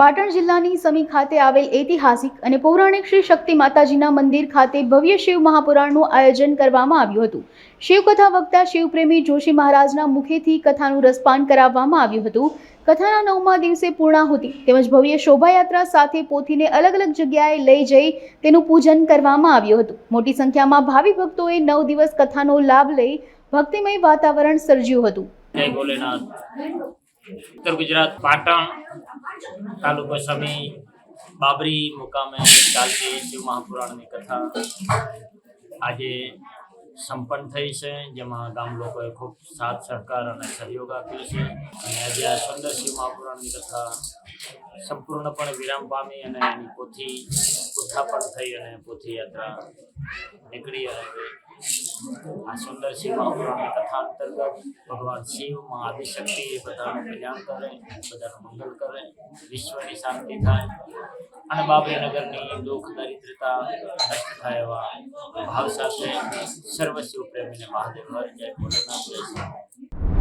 પાટણ જિલ્લાની સમી ખાતે આવેલ ઐતિહાસિક અને પૌરાણિક શ્રી શક્તિ માતાજીના મંદિર ખાતે ભવ્ય શિવ મહાપુરાણનું આયોજન કરવામાં આવ્યું હતું। શિવકથા વક્તા શિવપ્રેમી જોશી મહારાજના મુખેથી કથાનું રસપાન કરાવવામાં આવ્યું હતું। કથાના 9મા દિવસે પૂર્ણાહુતિ તેમજ ભવ્ય શોભાયાત્રા સાથે પોથીને અલગ અલગ જગ્યાએ લઈ જઈ તેનું પૂજન કરવામાં આવ્યું હતું। મોટી સંખ્યામાં ભાવિ ભક્તોએ 9 દિવસ કથાનો લાભ લઈ ભક્તિમય વાતાવરણ સર્જ્યું હતું। જય ભોલેનાથ। उत्तर गुजरात पाटण तालुको समी बाबरी मुकामे चालती शिव महापुराण की कथा आज संपन्न थई है, जेमां गाम लोगों खूब साथ सहकार और सहयोग आप्यो छे। आज आ सुंदर शिव महापुराण की कथा संपूर्णपणे विराम पामी अने एनी पोथी उत्थापन थई अने पोथी यात्रा निकली। आ सुंदर शिव महापुराण की कथा अंतर्गत भगवान शिव मां आदिशक्ति बधानु कल्याण करे, बधानु मंगल करे, विश्व की शांति थाय अने बाबरी नगर की दुख दरिद्रता नष्ट थाय एवा भाव साथे सर्व शिव प्रेमी ने महादेव जय भोलेनाथ।